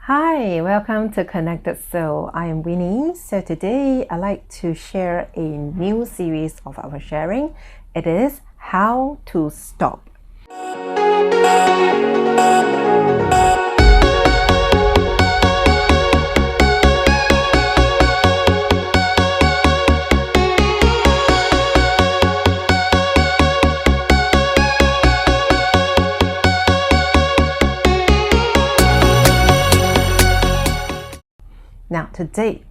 Hi, welcome to Connected Soul. I am Winnie. So today I'd like to share a new series of our sharing. It is How to Stop. Now today,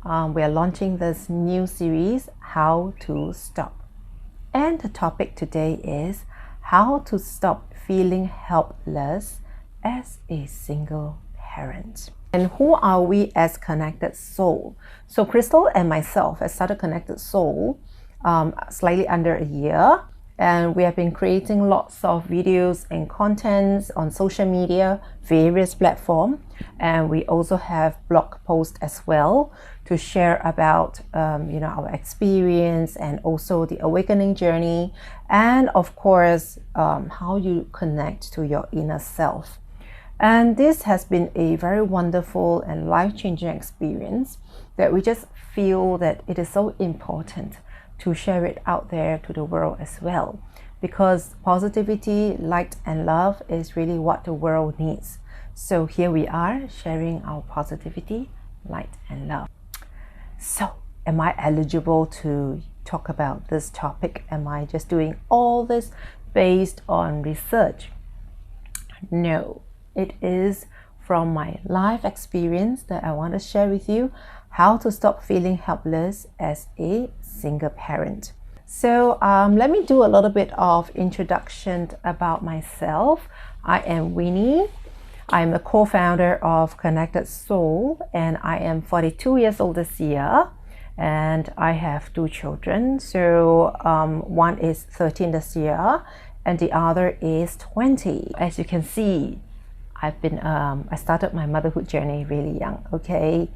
we are launching this new series, How to Stop. And the topic today is how to stop feeling helpless as a single parent. And who are we as Connected Soul? So Crystal and myself have started Connected Soul slightly under a year. And we have been creating lots of videos and contents on social media, various platforms. And we also have blog posts as well to share about our experience and also the awakening journey. And of course, how you connect to your inner self. And this has been a very wonderful and life-changing experience that we just feel that it is so important to share it out there to the world as well, because positivity, light and love is really what the world needs. So here we are sharing our positivity, light and love. So am I eligible to talk about this topic? Am I just doing all this based on research? No, it is from my life experience that I want to share with you how to stop feeling helpless as a single parent. So let me do a little bit of introduction about myself. I am Winnie. I'm a co-founder of Connected Soul, and I am 42 years old this year, and I have two children. So one is 13 this year, and the other is 20. As you can see, I started my motherhood journey really young. Okay,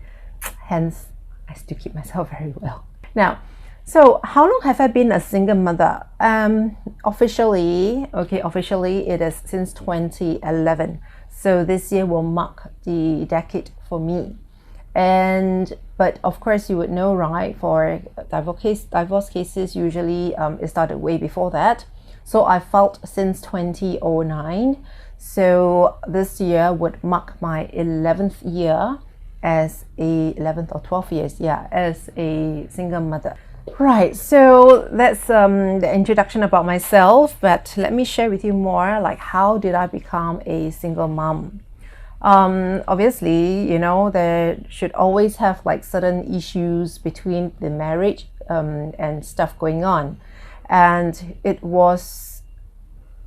hence I still keep myself very well. Now, so how long have I been a single mother? Officially it is since 2011. So this year will mark the decade for me. But of course you would know, right, for divorce cases usually it started way before that. So I felt since 2009. So this year would mark my 11th year as a 11th or 12th years, as a single mother. Right, so that's the introduction about myself, but let me share with you more, like how did I become a single mom? Obviously, there should always have like certain issues between the marriage and stuff going on. And it was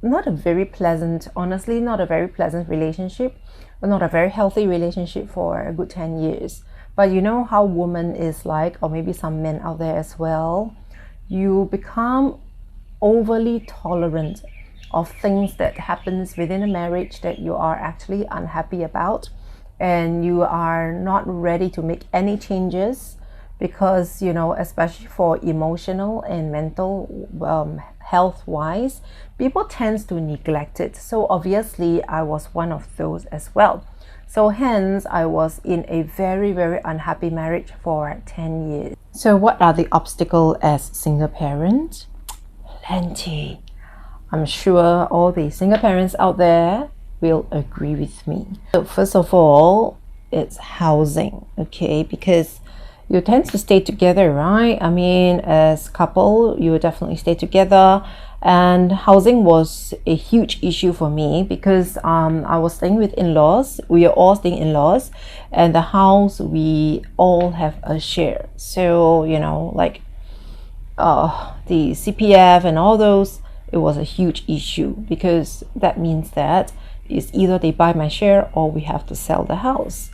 not a very pleasant, honestly, not a very pleasant relationship, not a very healthy relationship for a good 10 years. But you know how woman is like, or maybe some men out there as well, you become overly tolerant of things that happens within a marriage that you are actually unhappy about, and you are not ready to make any changes because, especially for emotional and mental health wise, people tend to neglect it. So obviously I was one of those as well. So hence I was in a very, very unhappy marriage for 10 years. So what are the obstacles as single parent? Plenty. I'm sure all the single parents out there will agree with me. So first of all, it's housing, okay? Because you tend to stay together, right? I mean, as couple, you definitely stay together. And housing was a huge issue for me because I was staying with in-laws. We are all staying in-laws, and the house we all have a share. So like the CPF and all those, it was a huge issue because that means that it's either they buy my share or we have to sell the house.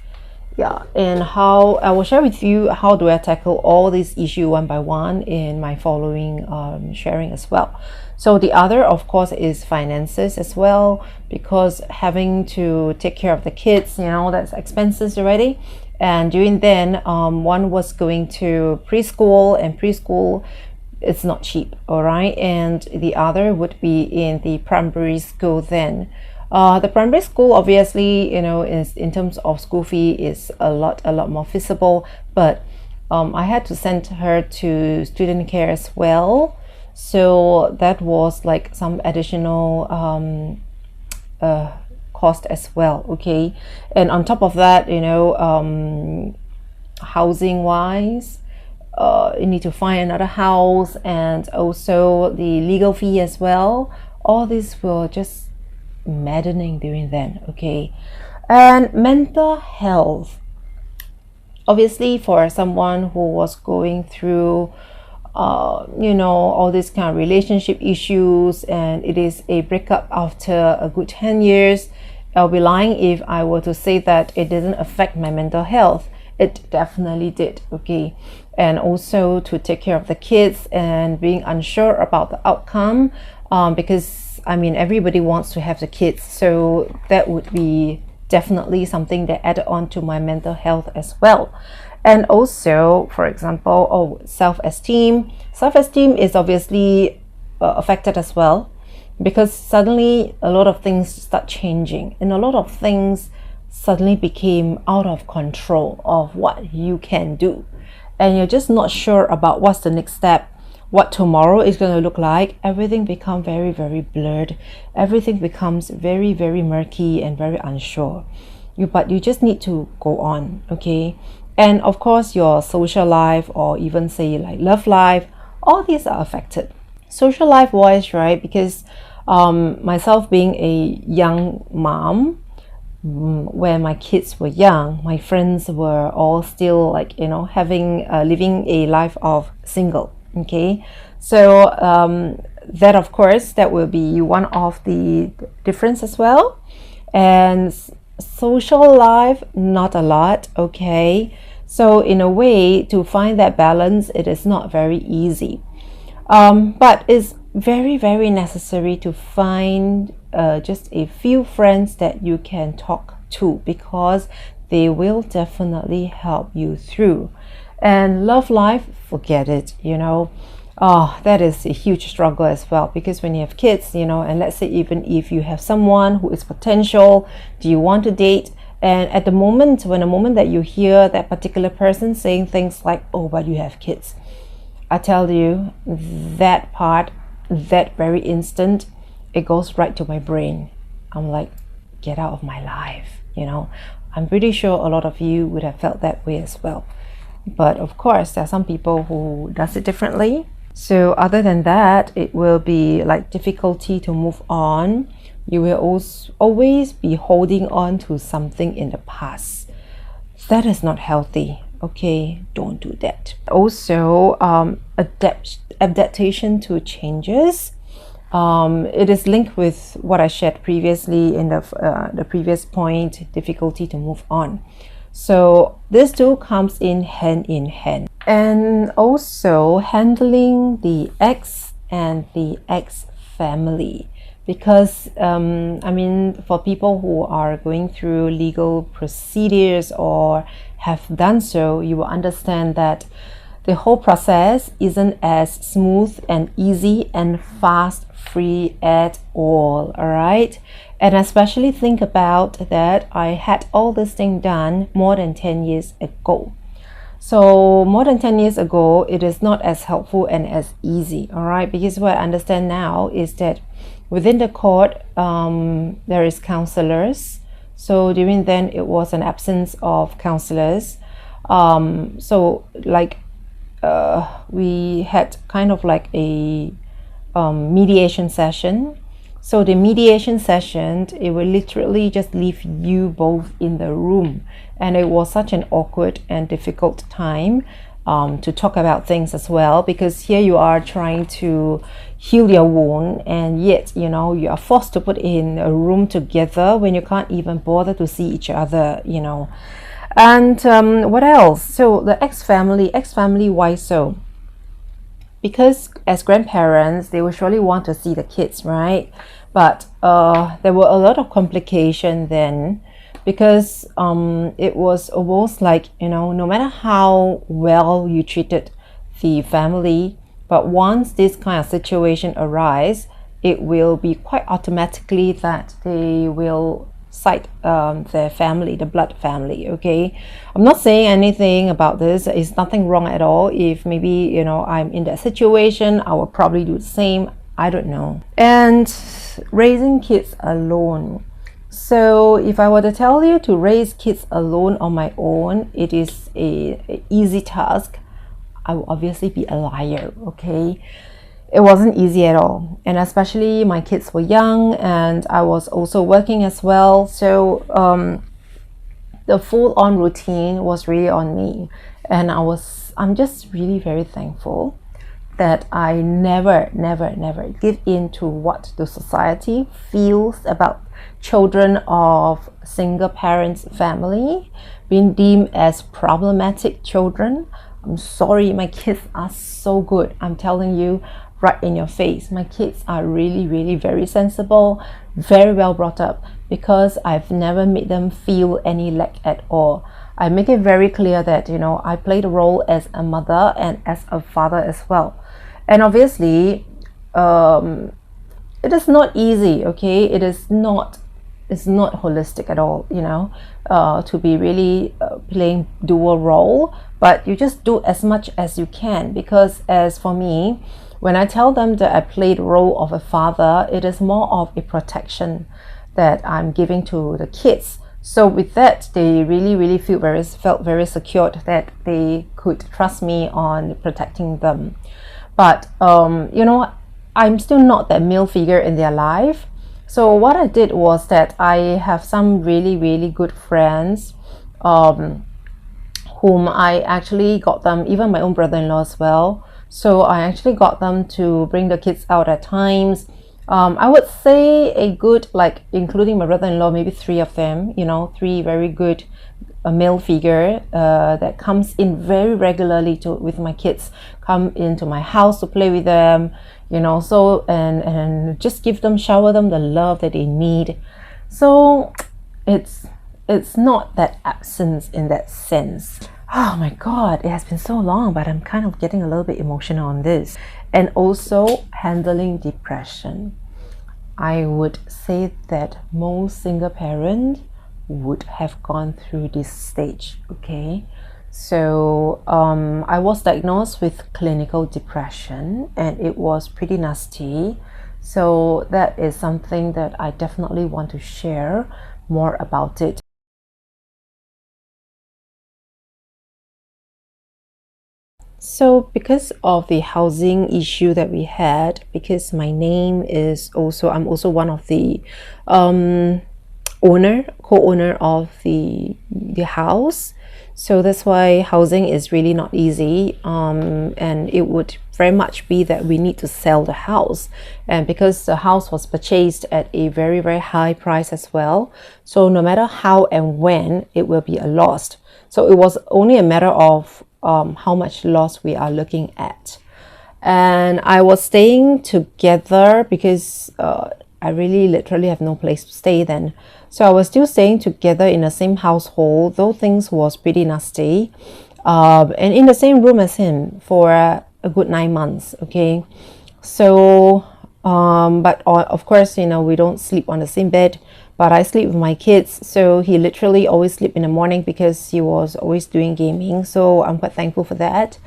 And how I will share with you how do I tackle all these issues one by one in my following sharing as well. So the other, of course, is finances as well, because having to take care of the kids, that's expenses already. And during then, one was going to preschool, and preschool, it's not cheap, all right. And the other would be in the primary school then. The primary school, obviously, is in terms of school fee is a lot more feasible, but I had to send her to student care as well. So that was like some additional cost as well. Okay, and on top of that, housing wise, you need to find another house, and also the legal fee as well. All this were just maddening during then. Okay, and mental health, obviously, for someone who was going through all these kind of relationship issues, and it is a breakup after a good 10 years, I'll be lying if I were to say that it didn't affect my mental health. It definitely did. Okay, and also to take care of the kids and being unsure about the outcome, because everybody wants to have the kids, so that would be definitely something that added on to my mental health as well. And also, for example, self-esteem is obviously affected as well, because suddenly a lot of things start changing, and a lot of things suddenly became out of control of what you can do, and you're just not sure about what's the next step, what tomorrow is going to look like. Everything becomes very, very blurred. Everything becomes very, very murky and very unsure. But you just need to go on. Okay, and of course your social life, or even say like love life, all these are affected. Social life wise, right? Because myself being a young mom, when my kids were young, my friends were all still like having living a life of single. Okay, so that, of course, that will be one of the difference as well. And social life, not a lot. Okay, so in a way, to find that balance, it is not very easy, but it's very, very necessary to find just a few friends that you can talk to, because they will definitely help you through. And love life, forget it. That is a huge struggle as well, because when you have kids, and let's say even if you have someone who is potential, do you want to date? And at the moment that you hear that particular person saying things like, oh, but you have kids, I tell you, that part, that very instant, it goes right to my brain. I'm like, get out of my life. I'm pretty sure a lot of you would have felt that way as well. But of course, there are some people who does it differently. So other than that, it will be like difficulty to move on. You will also always be holding on to something in the past. That is not healthy. Okay, don't do that. Also, adaptation to changes. It is linked with what I shared previously in the previous point, difficulty to move on. So this two comes in hand. And also handling the ex and the ex family, because for people who are going through legal procedures or have done so, you will understand that the whole process isn't as smooth and easy and fast free at all right? And especially think about that I had all this thing done more than 10 years ago. So more than 10 years ago, it is not as helpful and as easy, all right? Because what I understand now is that within the court, there is counselors. So during then, it was an absence of counselors. So like we had kind of like a mediation session. So the mediation session, it will literally just leave you both in the room, and it was such an awkward and difficult time to talk about things as well, because here you are trying to heal your wound, and yet you are forced to put in a room together when you can't even bother to see each other. And what else? So the ex-family, why so? Because as grandparents, they will surely want to see the kids, right? But there were a lot of complication then, because it was almost like, no matter how well you treated the family, but once this kind of situation arise, it will be quite automatically that they will cite their family, the blood family. Okay, I'm not saying anything about this. It's nothing wrong at all. If maybe, you know, I'm in that situation, I will probably do the same. I don't know. And raising kids alone. So if I were to tell you to raise kids alone on my own, it is a easy task, I will obviously be a liar. Okay, it wasn't easy at all, and especially my kids were young and I was also working as well. So the full-on routine was really on me, and I'm just really very thankful that I never give in to what the society feels about children of single parents family being deemed as problematic children. I'm sorry, my kids are so good. I'm telling you right in your face, my kids are really very sensible, very well brought up, because I've never made them feel any lack at all. I make it very clear that, you know, I played a role as a mother and as a father as well. And obviously it is not easy. Okay, it's not holistic at all, you know, to be really playing dual role, but you just do as much as you can. Because as for me, when I tell them that I played the role of a father, it is more of a protection that I'm giving to the kids. So with that, they really felt very secured that they could trust me on protecting them. But you know, I'm still not that male figure in their life. So what I did was that I have some really good friends, whom I actually got them, even my own brother-in-law as well. So I actually got them to bring the kids out at times. I would say a good, like including my brother-in-law, maybe 3 of them, you know, 3 very good male figure that comes in very regularly with my kids, come into my house to play with them, you know, so and just shower them the love that they need. So it's not that absence in that sense. Oh my God, it has been so long, but I'm kind of getting a little bit emotional on this. And also handling depression. I would say that most single parents would have gone through this stage. Okay, so I was diagnosed with clinical depression, and it was pretty nasty. So that is something that I definitely want to share more about it. So because of the housing issue that we had, because my name is also, I'm also one of the co-owner of the house. So that's why housing is really not easy, and it would very much be that we need to sell the house, and because the house was purchased at a very high price as well, so no matter how and when, it will be a loss. So it was only a matter of how much loss we are looking at. And I was staying together because I really literally have no place to stay then. So I was still staying together in the same household, though things was pretty nasty, and in the same room as him for a good 9 months. Okay, so but of course, you know, we don't sleep on the same bed, but I sleep with my kids. So he literally always sleep in the morning because he was always doing gaming. So I'm quite thankful for that.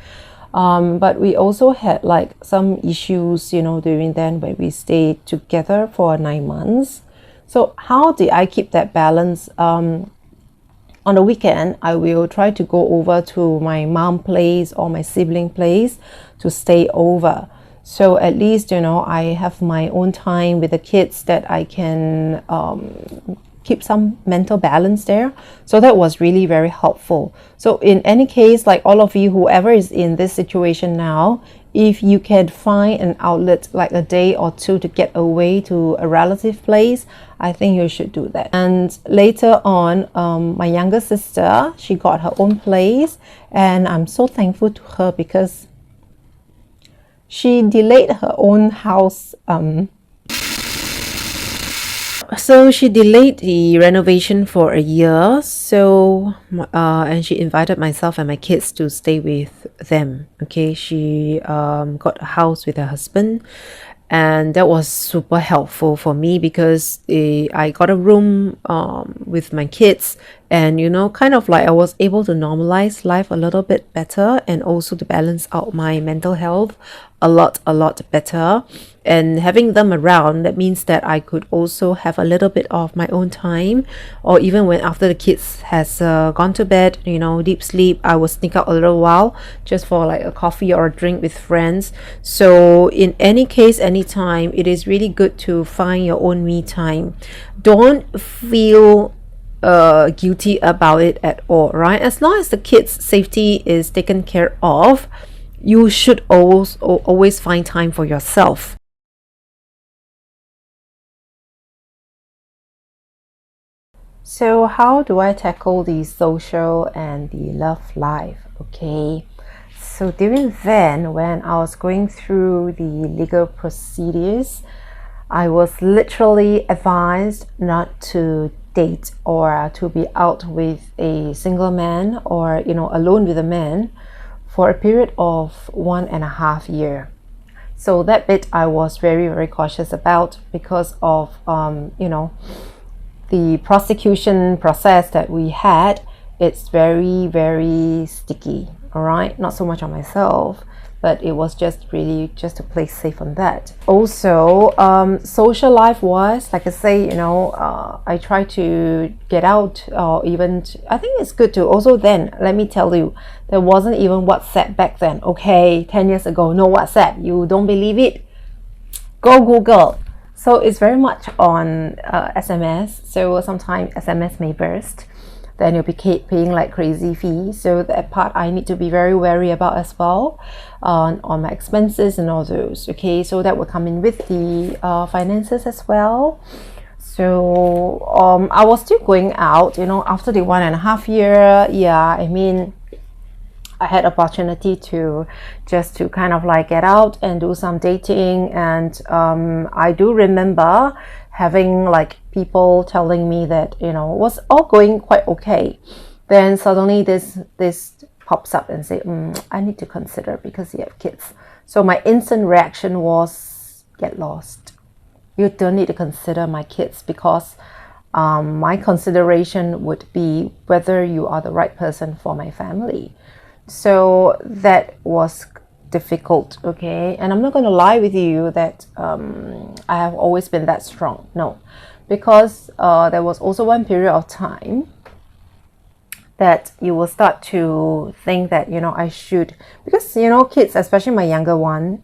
But we also had like some issues, you know, during then when we stayed together for 9 months. So how did I keep that balance? On the weekend, I will try to go over to my mom place or my sibling place to stay over. So at least, you know, I have my own time with the kids that I can keep some mental balance there. So that was really very helpful. So in any case, like all of you, whoever is in this situation now, if you can find an outlet like a day or two to get away to a relative place, I think you should do that. And later on, my younger sister, she got her own place, and I'm so thankful to her because she delayed her own house. So she delayed the renovation for a year. So and she invited myself and my kids to stay with them. Okay, she got a house with her husband, and that was super helpful for me because I got a room with my kids, and kind of like I was able to normalize life a little bit better, and also to balance out my mental health a lot better. And having them around, that means that I could also have a little bit of my own time, or even when after the kids has gone to bed, deep sleep, I will sneak out a little while just for like a coffee or a drink with friends. So in any case, anytime, it is really good to find your own me time. Don't feel guilty about it at all, right? As long as the kids' safety is taken care of, you should always find time for yourself. So, how do I tackle the social and the love life? Okay, so during then, when I was going through the legal procedures, I was literally advised not to date or to be out with a single man, or alone with a man for a period of 1.5 years. So that bit I was very, very cautious about because of the prosecution process that we had. It's very, very sticky. All right, not so much on myself, but it was just really just to play safe on that. Also, social life wise, like I say, I try to get out, or even I think it's good to also. Then let me tell you, there wasn't even WhatsApp back then. Okay, 10 years ago, no WhatsApp. You don't believe it? Go Google. So it's very much on SMS. So sometimes SMS may burst, then you'll be paying like crazy fees. So that part I need to be very wary about as well, on my expenses and all those. Okay, so that will come in with the finances as well. So I was still going out, after the 1.5 year. Yeah, I mean, I had opportunity to just to kind of like get out and do some dating, and I do remember having like people telling me that was all going quite okay. Then suddenly this pops up and say, I need to consider because you have kids. So my instant reaction was, get lost. You don't need to consider my kids, because my consideration would be whether you are the right person for my family. So that was difficult. Okay, and I'm not going to lie with you that I have always been that strong. No, because there was also one period of time that you will start to think that I should, because kids, especially my younger one,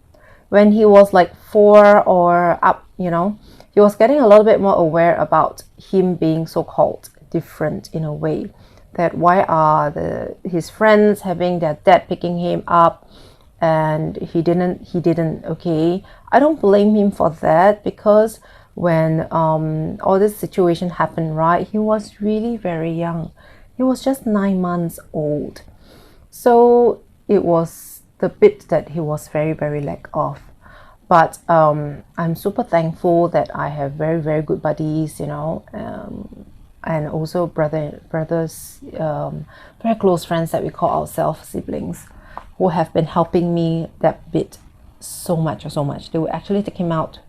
when he was like 4 or up, he was getting a little bit more aware about him being so-called different in a way, that why are his friends having their dad picking him up and he didn't. Okay, I don't blame him for that, because when all this situation happened, right, he was really very young. He was just 9 months old. So it was the bit that he was very, very lack of. But I'm super thankful that I have very, very good buddies, and also brothers, very close friends that we call ourselves siblings, who have been helping me that bit so much. They would actually take him out,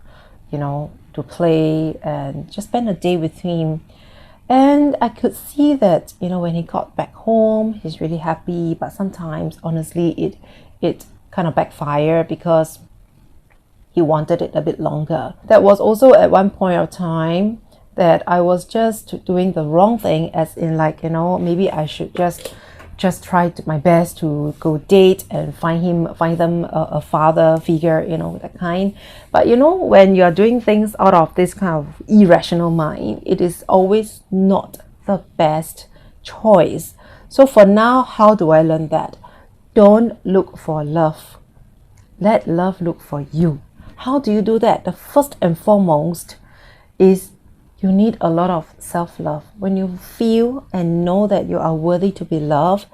to play and just spend a day with him. And I could see that, when he got back home, he's really happy. But sometimes, honestly, it kind of backfired because he wanted it a bit longer. That was also at one point of time that I was just doing the wrong thing, as in like, maybe I should just try my best to go date and find them a father figure, that kind. But when you're doing things out of this kind of irrational mind, it is always not the best choice. So for now, how do I learn that? Don't look for love. Let love look for you. How do you do that? The first and foremost is you need a lot of self-love. When you feel and know that you are worthy to be loved,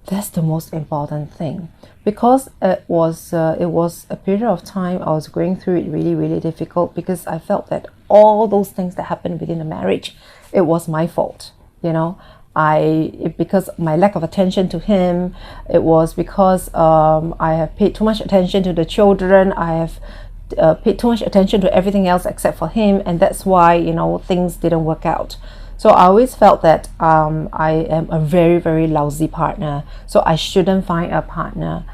that's the most important thing. Because it was a period of time I was going through it really, really difficult, because I felt that all those things that happened within the marriage, it was my fault. Because my lack of attention to him, it was because I have paid too much attention to the children. I have paid too much attention to everything else except for him, and that's why, things didn't work out. So I always felt that I am a very, very lousy partner, so I shouldn't find a partner.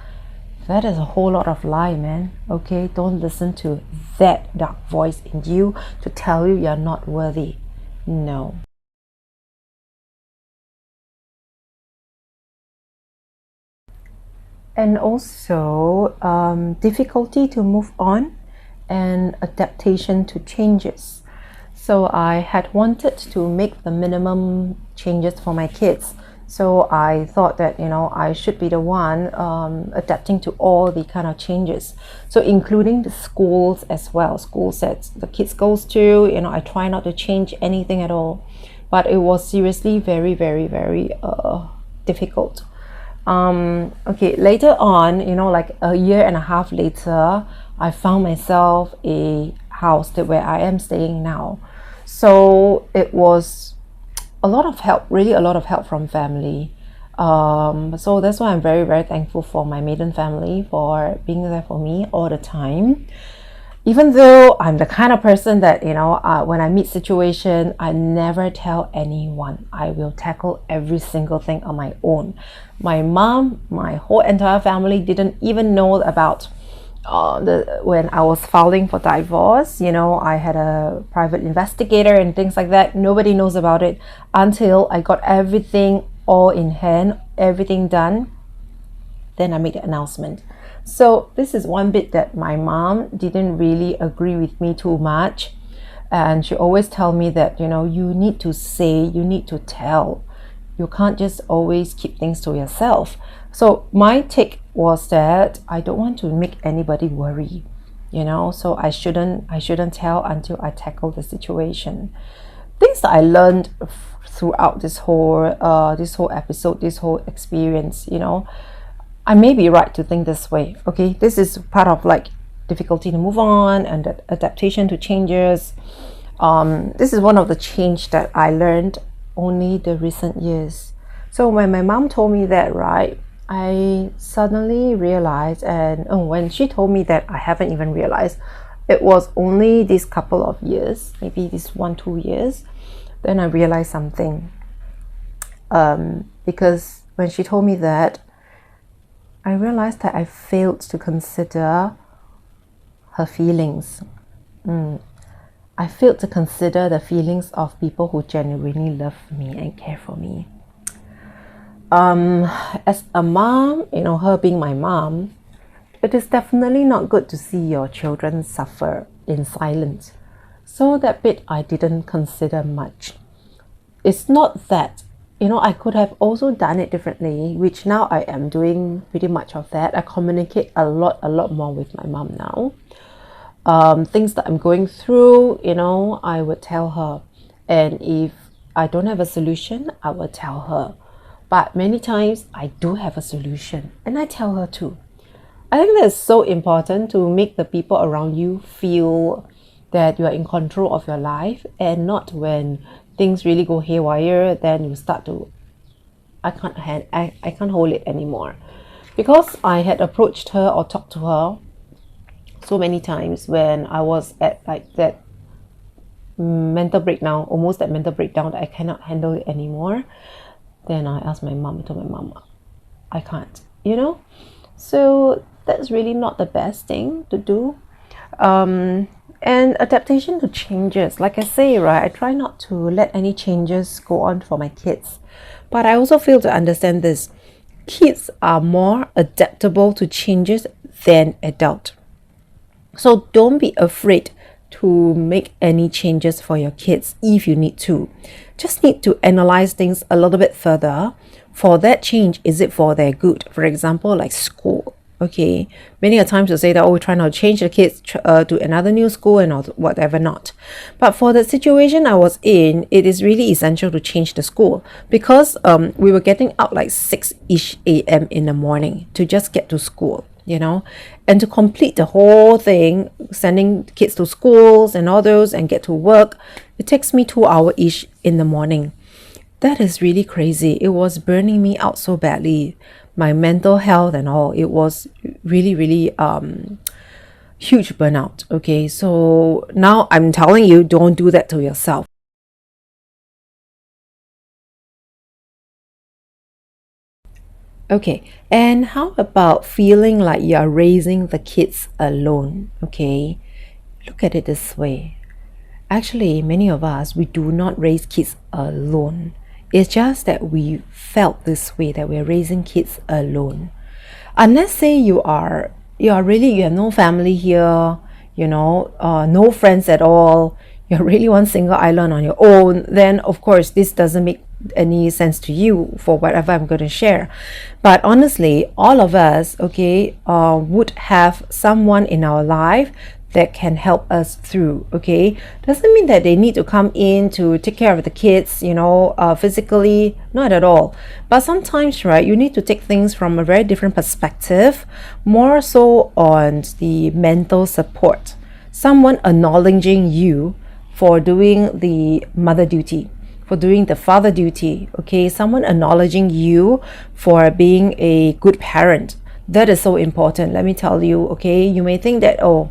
That is a whole lot of lie, man. Okay, don't listen to that dark voice in you to tell you you're not worthy. No. And also difficulty to move on and adaptation to changes. So I had wanted to make the minimum changes for my kids. So I thought that, I should be the one adapting to all the kind of changes. So including the schools as well, schools that the kids goes to, I try not to change anything at all. But it was seriously very, very, very difficult. Okay, later on, like a year and a half later, I found myself a house where I am staying now. So it was a lot of help, really a lot of help from family. So that's why I'm very, very thankful for my maiden family for being there for me all the time. Even though I'm the kind of person that, when I meet situation, I never tell anyone. I will tackle every single thing on my own. My mom, my whole entire family didn't even know about when I was filing for divorce. I had a private investigator and things like that. Nobody knows about it until I got everything all in hand, everything done. Then I made the announcement. So this is one bit that my mom didn't really agree with me too much. And she always tell me that, you need to say, you need to tell. You can't just always keep things to yourself. So my take was that I don't want to make anybody worry, so I shouldn't tell until I tackle the situation. Things that I learned throughout this whole episode, this whole experience, I may be right to think this way. Okay, this is part of like difficulty to move on and adaptation to changes. This is one of the change that I learned only the recent years. So when my mom told me that, right, I suddenly realized, and when she told me that, I haven't even realized it was only this couple of years, maybe this 1-2 years, then I realized something. Because when she told me that, I realized that I failed to consider her feelings. I failed to consider the feelings of people who genuinely love me and care for me. As a mom, her being my mom, it is definitely not good to see your children suffer in silence. So that bit I didn't consider much. It's not that, I could have also done it differently, which now I am doing pretty much of that. I communicate a lot more with my mom now. Things that I'm going through, I would tell her. And if I don't have a solution, I will tell her. But many times I do have a solution and I tell her too. I think that's so important to make the people around you feel that you are in control of your life, and not when things really go haywire, then you start to, I can't hold it anymore. Because I had approached her or talked to her so many times when I was at like that mental breakdown, almost that mental breakdown that I cannot handle it anymore. Then I asked my mom, I told my mom, I can't, So that's really not the best thing to do. And adaptation to changes, like I say, right, I try not to let any changes go on for my kids. But I also fail to understand this. Kids are more adaptable to changes than adults. So don't be afraid to make any changes for your kids if you need to. Just need to analyze things a little bit further. For that change, is it for their good? For example, like school. Okay, many a times you say that, we're trying to change the kids to another new school and whatever not. But for the situation I was in, it is really essential to change the school, because we were getting out like 6-ish a.m. in the morning to just get to school, and to complete the whole thing, sending kids to schools and all those and get to work, it takes me 2 hours-ish in the morning. That is really crazy. It was burning me out so badly. My mental health and all, it was really, really huge burnout. Okay, so now I'm telling you, don't do that to yourself. Okay, and how about feeling like you are raising the kids alone? Okay, look at it this way. Actually, many of us, we do not raise kids alone. It's just that we felt this way, that we're raising kids alone. Unless say you have no family here, no friends at all, you're really one single island on your own, then of course this doesn't make any sense to you for whatever I'm going to share. But honestly, all of us, okay, would have someone in our life that can help us through. Okay, doesn't mean that they need to come in to take care of the kids, physically, not at all. But sometimes, right, you need to take things from a very different perspective, more so on the mental support, someone acknowledging you for doing the mother duty, for doing the father duty. Okay, someone acknowledging you for being a good parent. That is so important, let me tell you. Okay, you may think that, oh,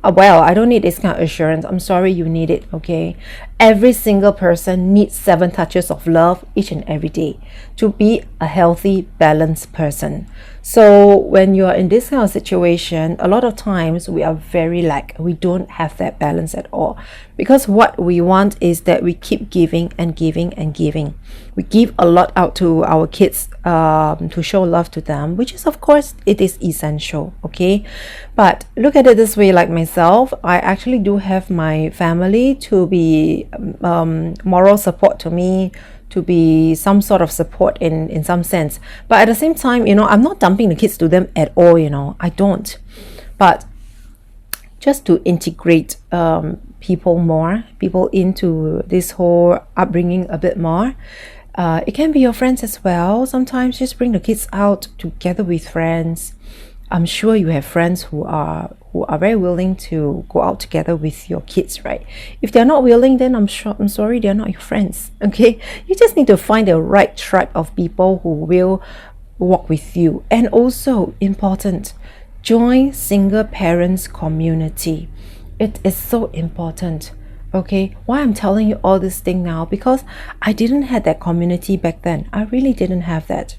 well, I don't need this kind of assurance. I'm sorry, you need it. Okay, every single person needs 7 touches of love each and every day to be a healthy, balanced person. So when you're in this kind of situation, a lot of times we are very we don't have that balance at all, because what we want is that we keep giving and giving and giving. We give a lot out to our kids, to show love to them, which is, of course, it is essential. Okay, but look at it this way. Like myself, I actually do have my family to be moral support to me, to be some sort of support in some sense. But at the same time, I'm not dumping the kids to them at all. I don't. But just to integrate people into this whole upbringing a bit more. It can be your friends as well. Sometimes just bring the kids out together with friends. I'm sure you have friends who are very willing to go out together with your kids, right? If they're not willing, then I'm sorry, they're not your friends. Okay, you just need to find the right tribe of people who will walk with you. And also important, join single parents community. It is so important. Okay, why I'm telling you all this thing now? Because I didn't have that community back then. I really didn't have that.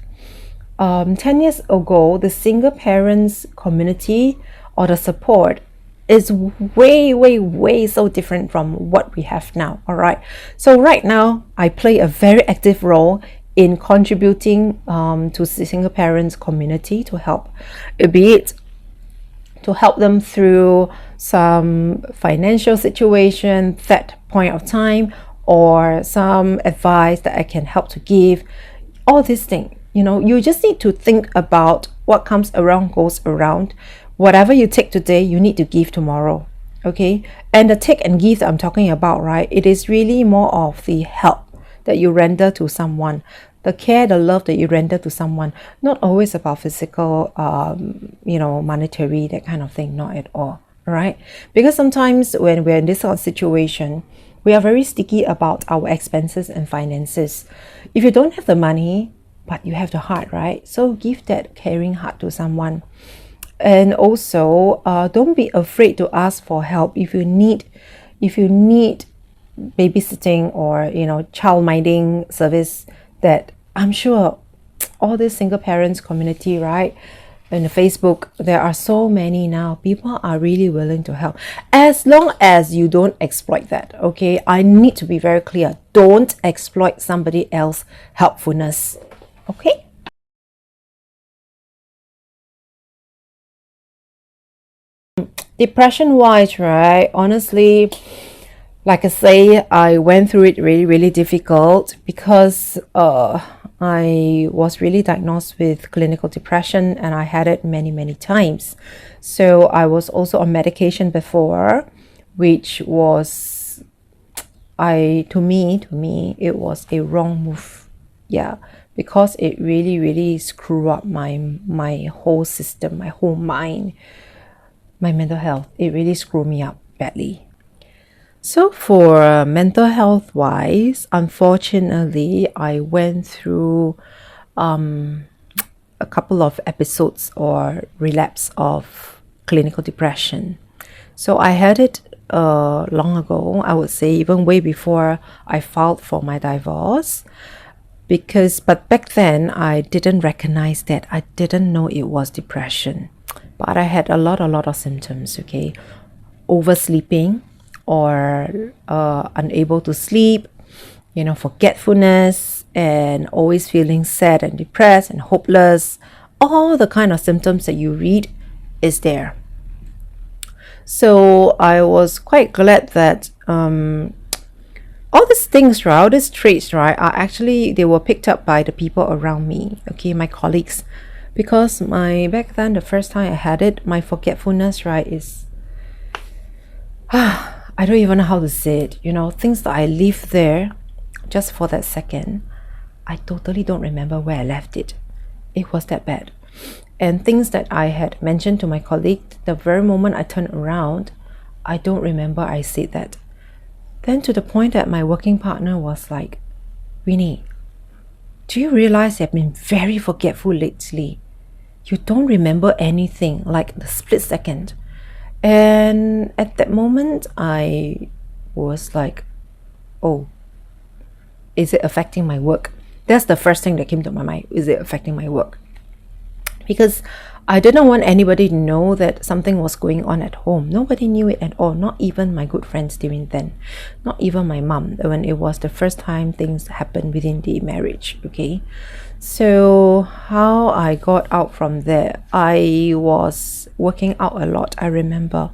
10 years ago, the single parents community or the support is way, way, way so different from what we have now. All right. So right now, I play a very active role in contributing to the single parents community to help, be it to help them through some financial situation that point of time, or some advice that I can help to give. All these things, you just need to think about what comes around goes around. Whatever you take today, you need to give tomorrow. Okay, and the take and give that I'm talking about, right, it is really more of the help that you render to someone, the care, the love that you render to someone. Not always about physical, monetary, that kind of thing, not at all. Right? Because sometimes when we're in this sort of situation, we are very sticky about our expenses and finances. If you don't have the money, but you have the heart, right? So give that caring heart to someone. And also, don't be afraid to ask for help if you need babysitting or child minding service. That I'm sure all this single parents community, right, in the Facebook, there are so many now. People are really willing to help, as long as you don't exploit that. Okay, I need to be very clear. Don't exploit somebody else's helpfulness. Okay. Depression wise, right, honestly, like I say, I went through it really, really difficult, because I was really diagnosed with clinical depression, and I had it many, many times. So I was also on medication before, which was, to me, it was a wrong move. Yeah, because it really, really screwed up my whole system, my whole mind, my mental health. It really screwed me up badly. So for mental health wise, unfortunately, I went through a couple of episodes or relapse of clinical depression. So I had it long ago, I would say, even way before I filed for my divorce. But back then I didn't recognize that. I didn't know it was depression. But I had a lot of symptoms, okay? Oversleeping or unable to sleep, forgetfulness, and always feeling sad and depressed and hopeless. All the kind of symptoms that you read is there. So I was quite glad that all these things, right, all these traits, right, are actually, they were picked up by the people around me, okay, my colleagues. Because back then, the first time I had it, my forgetfulness, right, is, I don't even know how to say it, things that I leave there just for that second, I totally don't remember where I left it. It was that bad. And things that I had mentioned to my colleague, the very moment I turned around, I don't remember I said that. Then to the point that my working partner was like, Winnie, do you realize I've been very forgetful lately? You don't remember anything, like the split second. And at that moment, I was like, oh, is it affecting my work? That's the first thing that came to my mind. Is it affecting my work? Because I didn't want anybody to know that something was going on at home. Nobody knew it at all, not even my good friends during then, not even my mom, when it was the first time things happened within the marriage, okay? So how I got out from there, I was working out a lot, I remember.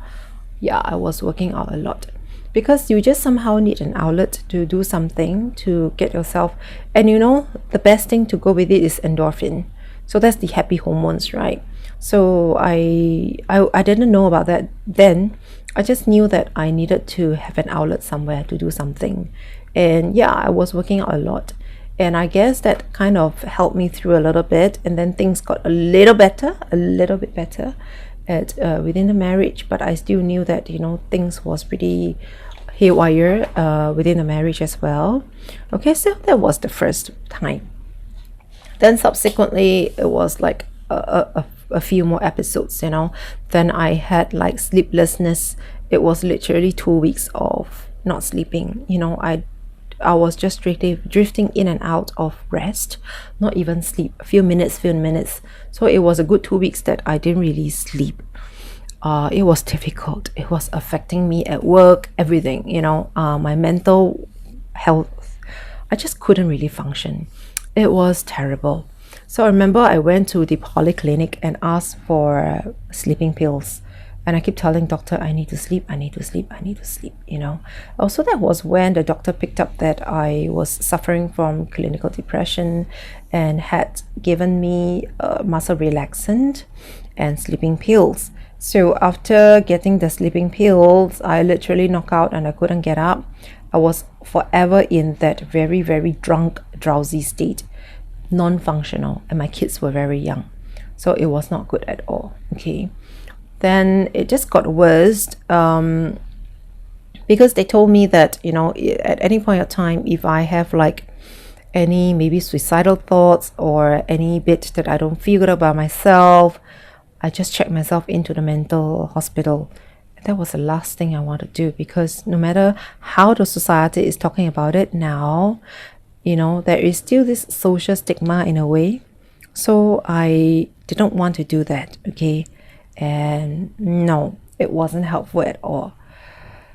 Yeah, I was working out a lot. Because you just somehow need an outlet to do something to get yourself, and the best thing to go with it is endorphin. So that's the happy hormones, right? So I didn't know about that then. I just knew that I needed to have an outlet somewhere to do something. And yeah, I was working out a lot. And I guess that kind of helped me through a little bit. And then things got a little bit better at within the marriage. But I still knew that, things was pretty haywire within the marriage as well. Okay, so that was the first time. Then subsequently, it was like a few more episodes, Then I had like sleeplessness. It was literally 2 weeks of not sleeping. I was just drifting in and out of rest, not even sleep. A few minutes. So it was a good 2 weeks that I didn't really sleep. It was difficult. It was affecting me at work, everything, my mental health. I just couldn't really function. It was terrible. So I remember I went to the polyclinic and asked for sleeping pills. And I keep telling doctor, I need to sleep. Also, that was when the doctor picked up that I was suffering from clinical depression and had given me muscle relaxant and sleeping pills. So after getting the sleeping pills, I literally knocked out and I couldn't get up. I was forever in that very, very drunk, drowsy state, non-functional, and my kids were very young. So it was not good at all, okay? Then it just got worse because they told me that, at any point of time, if I have like any maybe suicidal thoughts or any bit that I don't feel good about myself, I just check myself into the mental hospital. That was the last thing I want to do, because no matter how the society is talking about it now, there is still this social stigma in a way. So I didn't want to do that, okay? And no, it wasn't helpful at all.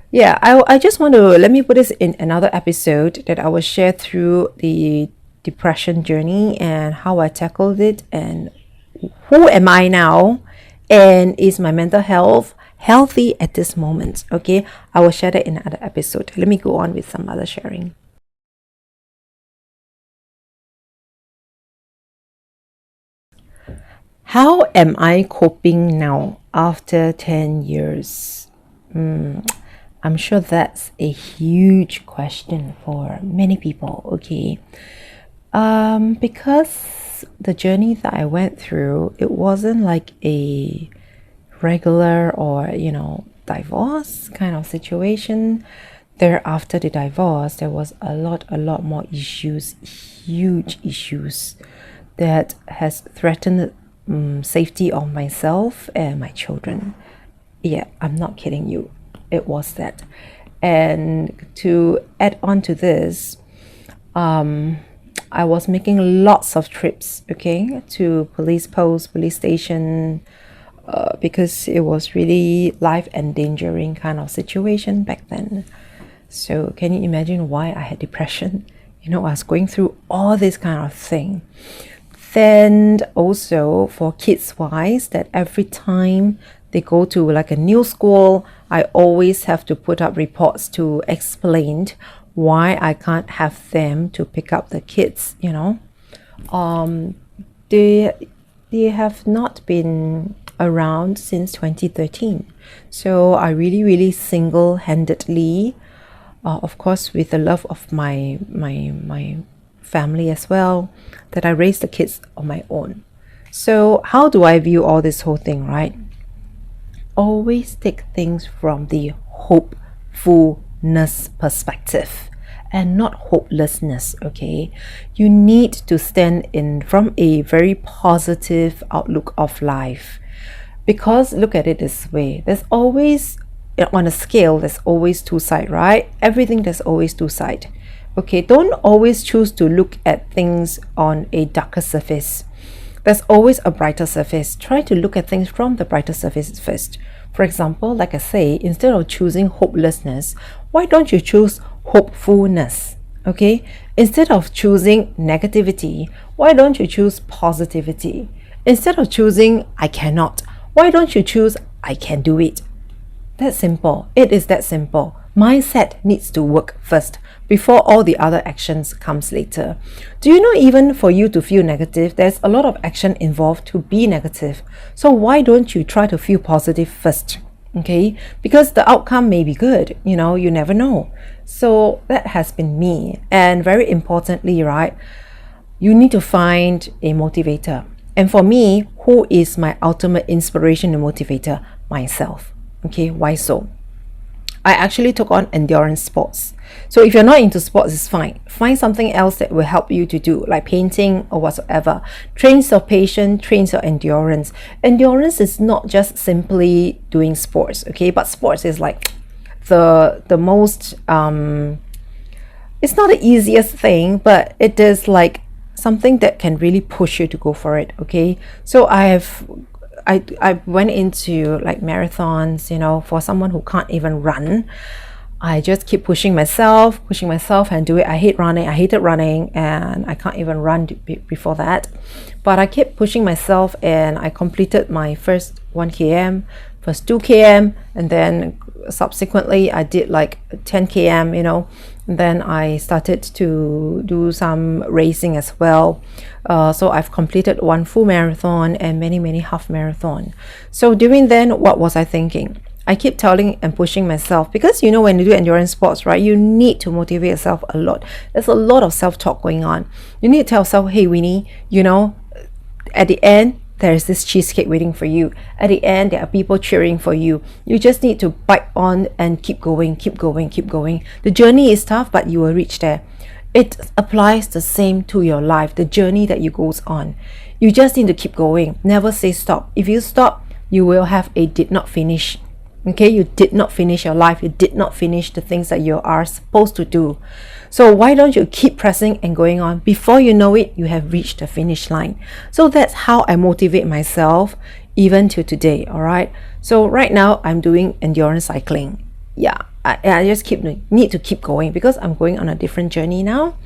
Yeah, I just want to, let me put this in another episode that I will share through the depression journey and how I tackled it and who am I now, and is my mental health healthy at this moment. Okay, I will share that in another episode. Let me go on with some other sharing. How am I coping now after 10 years? I'm sure that's a huge question for many people, okay? Because the journey that I went through, it wasn't like a regular or, divorce kind of situation. Thereafter the divorce, there was a lot more issues, huge issues that has threatened safety of myself and my children. Yeah, I'm not kidding you. It was that. And to add on to this, I was making lots of trips, okay, to police post, police station, because it was really life endangering kind of situation back then. So can you imagine why I had depression? I was going through all this kind of thing. Then also for kids wise, that every time they go to like a new school, I always have to put up reports to explain why I can't have them to pick up the kids. They they have not been around since 2013. So I really single-handedly, of course with the love of my family as well, that I raised the kids on my own. So how do I view all this whole thing, right? Always take things from the hopefulness perspective and not hopelessness. Okay, you need to stand in from a very positive outlook of life, because look at it this way, there's always, on a scale, there's always two sides, right? Everything, there's always two sides. Okay, don't always choose to look at things on a darker surface. There's always a brighter surface. Try to look at things from the brighter surface first. For example, like I say, instead of choosing hopelessness, why don't you choose hopefulness? Okay, instead of choosing negativity, why don't you choose positivity? Instead of choosing I cannot, why don't you choose I can do it? That's simple. It is that simple. Mindset needs to work first before all the other actions comes later. Do you know, even for you to feel negative, there's a lot of action involved to be negative. So why don't you try to feel positive first? Okay, because the outcome may be good, you never know. So that has been me. And very importantly, right, you need to find a motivator. And for me, who is my ultimate inspiration and motivator? Myself. Okay, why so? I actually took on endurance sports. So if you're not into sports, it's fine. Find something else that will help you to do, like painting or whatsoever. Trains your patience, trains your endurance. Endurance is not just simply doing sports, okay? But sports is like the most it's not the easiest thing, but it is like something that can really push you to go for it, okay? So I went into like marathons, for someone who can't even run. I just keep pushing myself and do it. I hated running, and I can't even run before that. But I kept pushing myself, and I completed my first 1 km, first 2 km, and then subsequently I did like 10 km, and then I started to do some racing as well. So I've completed one full marathon and many half marathon. So during then, what was I thinking? I keep telling and pushing myself, because when you do endurance sports, right, you need to motivate yourself a lot. There's a lot of self-talk going on. You need to tell yourself, hey Winnie, at the end there's this cheesecake waiting for you. At the end, there are people cheering for you. You just need to bite on and keep going. The journey is tough, but you will reach there. It applies the same to your life, the journey that you goes on. You just need to keep going. Never say stop. If you stop, you will have a did not finish. Okay, you did not finish your life. You did not finish the things that you are supposed to do. So why don't you keep pressing and going on? Before you know it, you have reached the finish line. So that's how I motivate myself even to today. All right. So right now I'm doing endurance cycling. Yeah, I just need to keep going, because I'm going on a different journey now.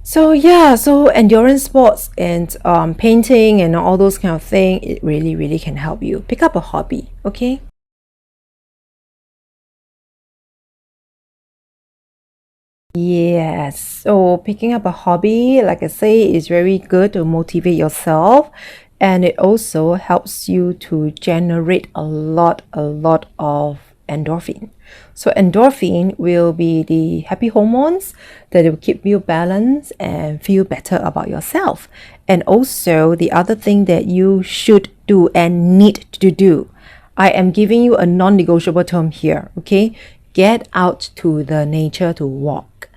So yeah, so endurance sports and painting and all those kind of thing, it really can help you. Pick up a hobby. Okay. Yes, so picking up a hobby, like I say, is very good to motivate yourself, and it also helps you to generate a lot of endorphin. So endorphin will be the happy hormones that will keep you balanced and feel better about yourself. And also the other thing that you should do and need to do, I am giving you a non-negotiable term here, okay? Get out to the nature to walk.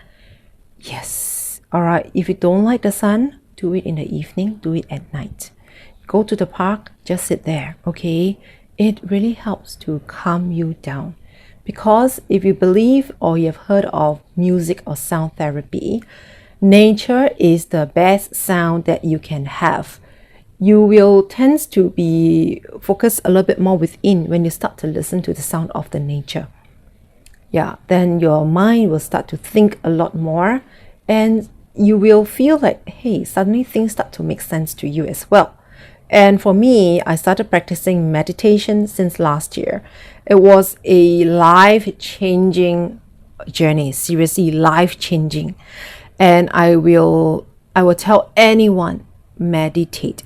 Yes. All right. If you don't like the sun, do it in the evening, do it at night. Go to the park, just sit there, okay? it really helps to calm you down. Because if you believe or you have heard of music or sound therapy, nature is the best sound that you can have. You will tend to be focused a little bit more within when you start to listen to the sound of the nature. Yeah, then your mind will start to think a lot more, and you will feel like, hey, suddenly things start to make sense to you as well. And for me, I started practicing meditation since last year. It was a life-changing journey, seriously life-changing. And I will tell anyone, meditate.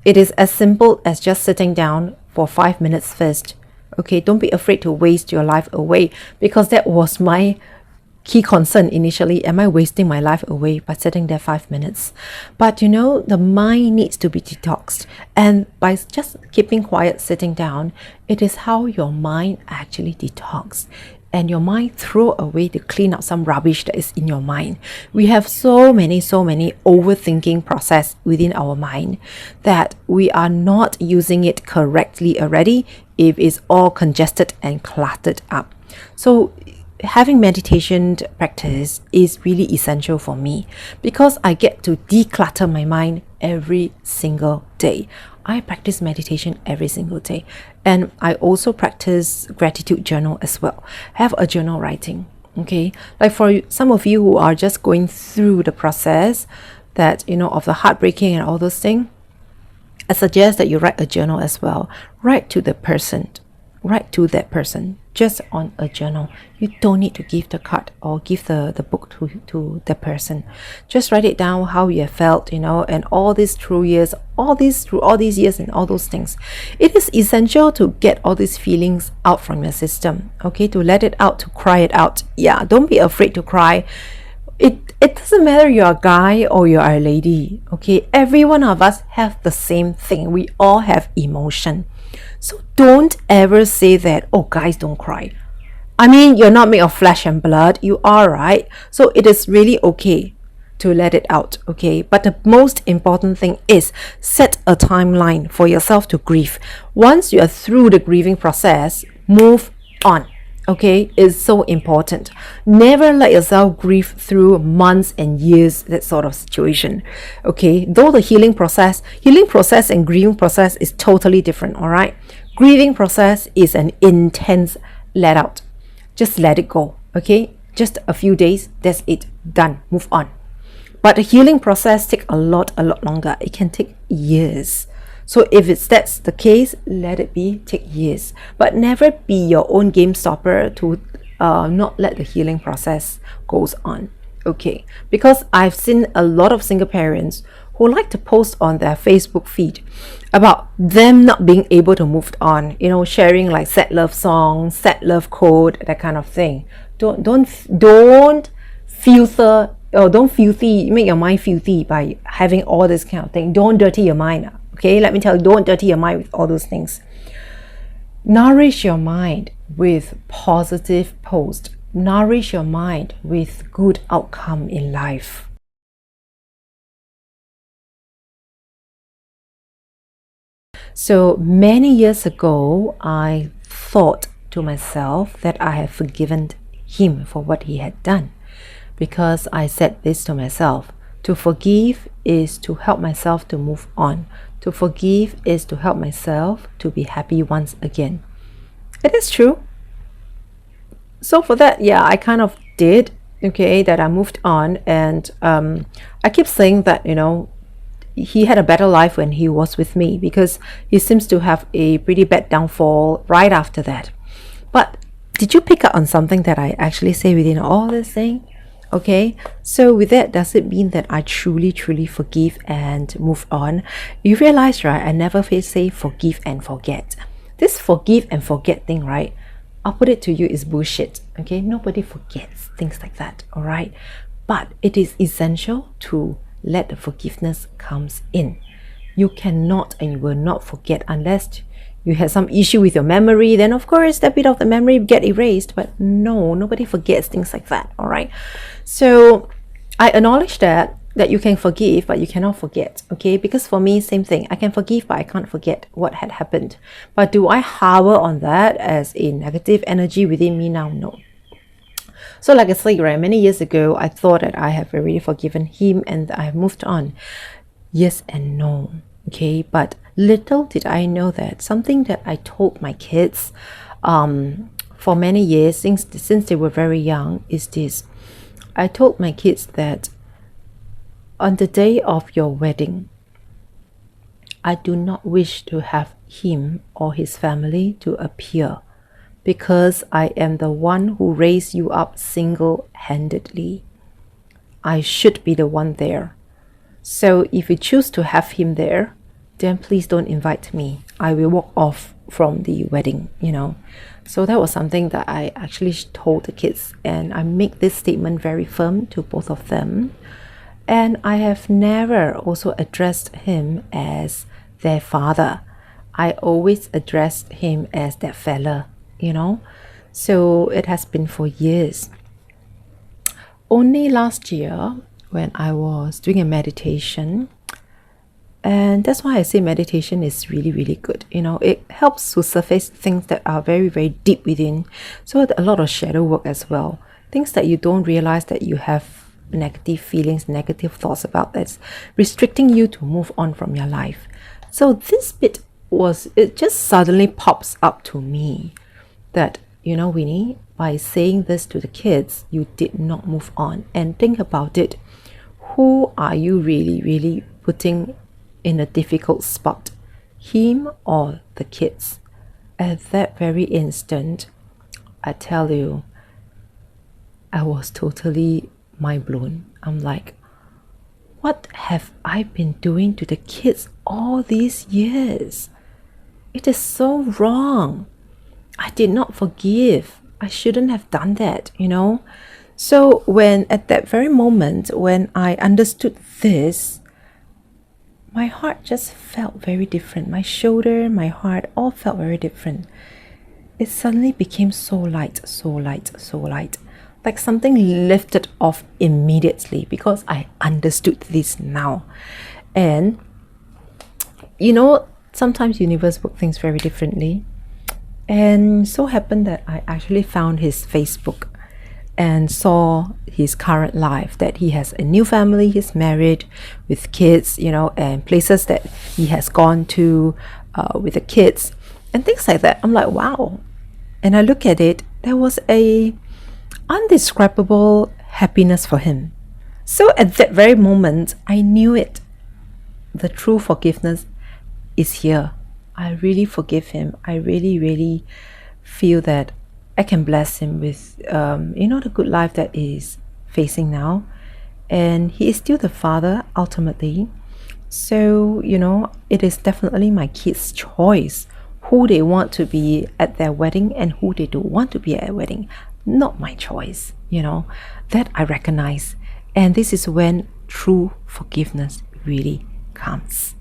It is as simple as just sitting down for 5 minutes first. Okay, don't be afraid to waste your life away, because that was my key concern initially. Am I wasting my life away by sitting there 5 minutes? But the mind needs to be detoxed. And by just keeping quiet, sitting down, it is how your mind actually detox. And your mind throw away to clean out some rubbish that is in your mind. We have so many overthinking process within our mind that we are not using it correctly already if it's all congested and cluttered up. So having meditation practice is really essential for me, because I get to declutter my mind every single day. I practice meditation every single day, and I also practice gratitude journal as well. Have a journal writing. Okay, like for some of you who are just going through the process that of the heartbreaking and all those things, I suggest that you write a journal as well. Write to that person just on a journal. You don't need to give the card or give the book to the person. Just write it down how you have felt, and all these years and all those things. It is essential to get all these feelings out from your system, okay, to let it out, to cry it out. Yeah, don't be afraid to cry. It doesn't matter you're a guy or you're a lady, okay? Every one of us have the same thing. We all have emotion. So don't ever say that, oh, guys don't cry. I mean, you're not made of flesh and blood. You are, right? So it is really okay to let it out, okay? But the most important thing is set a timeline for yourself to grieve. Once you are through the grieving process, move on. Okay, is so important. Never let yourself grieve through months and years, that sort of situation. Okay, though the healing process and grieving process is totally different. All right, grieving process is an intense let out. Just let it go. Okay, just a few days, that's it, done, move on. But the healing process takes a lot longer. It can take years. So if that's the case, let it be, take years. But never be your own game stopper to not let the healing process goes on. Okay, because I've seen a lot of single parents who like to post on their Facebook feed about them not being able to move on, sharing like sad love songs, sad love quote, that kind of thing. Don't filter, or don't make your mind filthy by having all this kind of thing. Don't dirty your mind. Okay, let me tell you, don't dirty your mind with all those things. Nourish your mind with positive posts. Nourish your mind with good outcome in life. So many years ago, I thought to myself that I had forgiven him for what he had done, because I said this to myself: to forgive is to help myself to move on. To forgive is to help myself to be happy once again. It is true. So for that, yeah, I kind of did, okay, that I moved on. And I keep saying that, he had a better life when he was with me, because he seems to have a pretty bad downfall right after that. But did you pick up on something that I actually say within all this thing? Okay, so with that, does it mean that I truly forgive and move on? You realize, right, I never say forgive and forget. This forgive and forget thing, right, I'll put it to you, is bullshit. Okay, nobody forgets things like that. All right, but it is essential to let the forgiveness comes in. You cannot and you will not forget unless you had some issue with your memory. Then of course that bit of the memory get erased. But no, nobody forgets things like that. All right, so I acknowledge that that you can forgive, but you cannot forget. Okay, because for me, same thing. I can forgive, but I can't forget what had happened. But do I harbor on that as a negative energy within me now? No. So like I say, right, many years ago, I thought that I have already forgiven him and I have moved on. Yes and no. Okay, but little did I know that something that I told my kids for many years, since they were very young, is this. I told my kids that on the day of your wedding, I do not wish to have him or his family to appear, because I am the one who raised you up single-handedly. I should be the one there. So if you choose to have him there, then please don't invite me. I will walk off from the wedding. So that was something that I actually told the kids, and I make this statement very firm to both of them. And I have never also addressed him as their father. I always addressed him as that fella. So it has been for years. Only last year, when I was doing a meditation, and that's why I say meditation is really, really good. It helps to surface things that are very, very deep within. So a lot of shadow work as well. Things that you don't realize that you have negative feelings, negative thoughts about, that's restricting you to move on from your life. So this bit it just suddenly pops up to me that, Winnie, by saying this to the kids, you did not move on. And think about it. Who are you really, really putting in a difficult spot? Him or the kids? At that very instant, I tell you, I was totally mind blown. I'm like, what have I been doing to the kids all these years? It is so wrong. I did not forgive. I shouldn't have done that. So at that very moment, when I understood this, my heart just felt very different. My shoulder, my heart, all felt very different. It suddenly became so light, so light, so light. Like something lifted off immediately, because I understood this now. And sometimes universe work things very differently. And so happened that I actually found his Facebook and saw his current life, that he has a new family, he's married with kids, and places that he has gone to with the kids and things like that. I'm like, wow. And I look at it, there was a undescribable happiness for him. So at that very moment, I knew it. The true forgiveness is here. I really forgive him. I really, really feel that I can bless him with, the good life that is facing now. And he is still the father, ultimately. So, it is definitely my kids' choice who they want to be at their wedding and who they don't want to be at their wedding. Not my choice, that I recognize. And this is when true forgiveness really comes.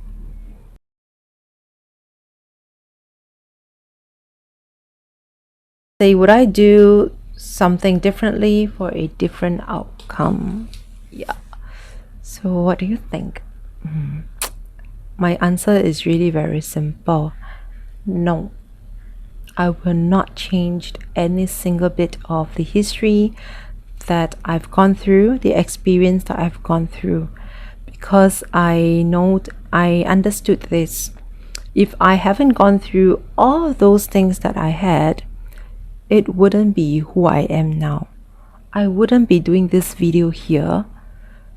Say, would I do something differently for a different outcome? Yeah. So what do you think? My answer is really very simple. No. I will not change any single bit of the history that I've gone through, the experience that I've gone through, because I understood this. If I haven't gone through all of those things that I had, it wouldn't be who I am now. I wouldn't be doing this video here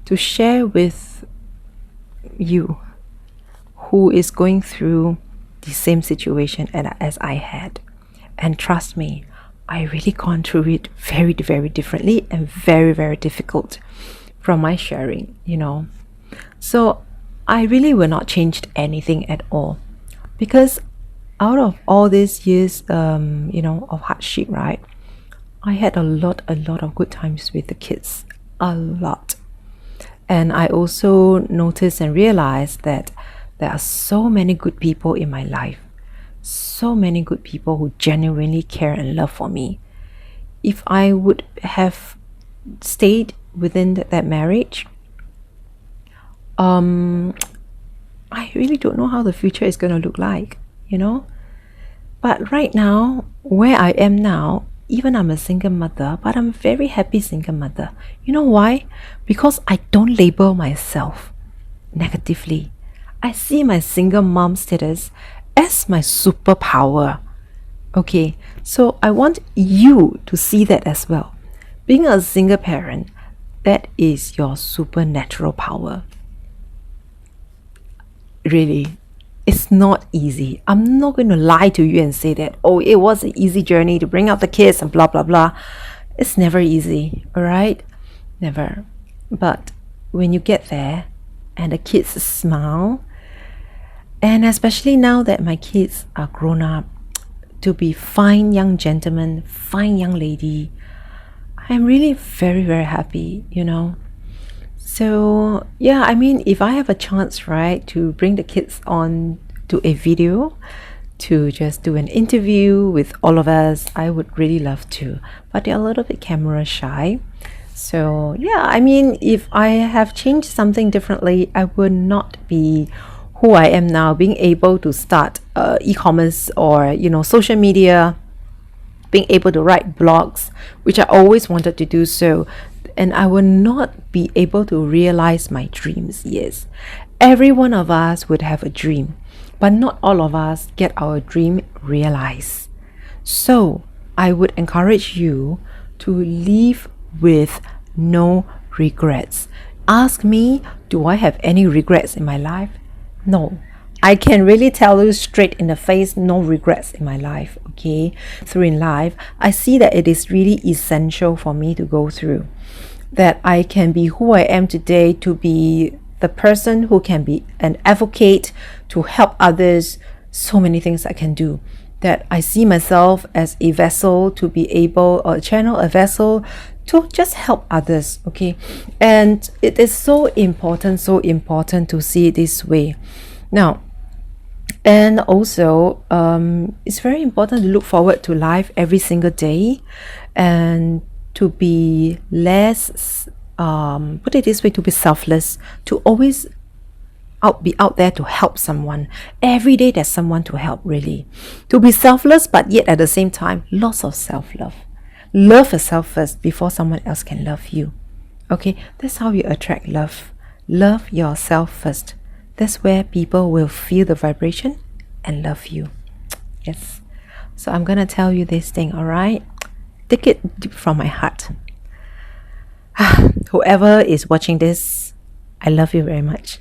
to share with you who is going through the same situation as I had. And trust me, I really gone through it very, very differently and very, very difficult from my sharing, So I really will not change anything at all, because out of all these years, of hardship, right? I had a lot of good times with the kids, a lot. And I also noticed and realized that there are so many good people in my life, so many good people who genuinely care and love for me. If I would have stayed within that marriage, I really don't know how the future is going to look like, you know. But right now, where I am now, even I'm a single mother, but I'm a very happy single mother. You know why? Because I don't label myself negatively. I see my single mom status as my superpower. Okay, so I want you to see that as well. Being a single parent, that is your supernatural power. Really, it's not easy. I'm not going to lie to you and say that, oh, it was an easy journey to bring up the kids and blah, blah, blah. It's never easy, all right? Never. But when you get there and the kids smile, and especially now that my kids are grown up, to be fine young gentlemen, fine young lady, I'm really very, very happy, you know. So yeah, I mean, if I have a chance, right, to bring the kids on to a video, to just do an interview with all of us, I would really love to. But they're a little bit camera shy. So yeah, I mean, if I have changed something differently, I would not be who I am now, being able to start e-commerce or, you know, social media, being able to write blogs, which I always wanted to do so. And I will not be able to realize my dreams. Yes, every one of us would have a dream, but not all of us get our dream realized. So I would encourage you to live with no regrets. Ask me, do I have any regrets in my life? No. I can really tell you straight in the face, no regrets in my life, okay? Through in life, I see that it is really essential for me to go through. That I can be who I am today, to be the person who can be an advocate, to help others, so many things I can do. That I see myself as a vessel to be able, or channel a vessel to just help others, okay? And it is so important to see it this way. Now, and also, it's very important to look forward to life every single day, and to be less, put it this way, to be selfless, to always be out there to help someone. Every day there's someone to help, really. To be selfless, but yet at the same time, lots of self-love. Love yourself first before someone else can love you. Okay, that's how you attract love. Love yourself first. That's where people will feel the vibration and love you. Yes. So I'm gonna tell you this thing, all right? Take it deep from my heart. Whoever is watching this, I love you very much.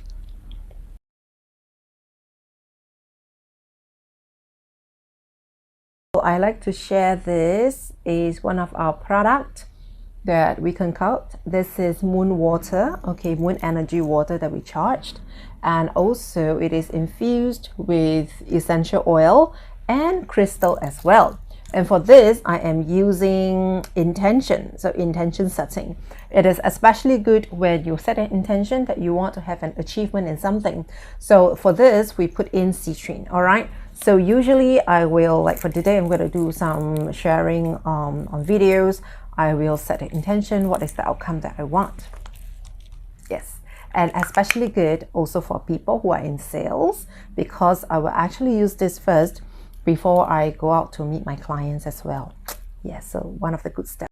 I like to share this is one of our product that we concoct. This is moon water, okay, moon energy water that we charged, and also it is infused with essential oil and crystal as well. And for this, I am using intention, so intention setting. It is especially good when you set an intention that you want to have an achievement in something. So for this, we put in citrine, all right? So usually I will, like for today, I'm going to do some sharing on videos. I will set an intention, what is the outcome that I want. Yes, and especially good also for people who are in sales, because I will actually use this first before I go out to meet my clients as well. Yes, so one of the good steps.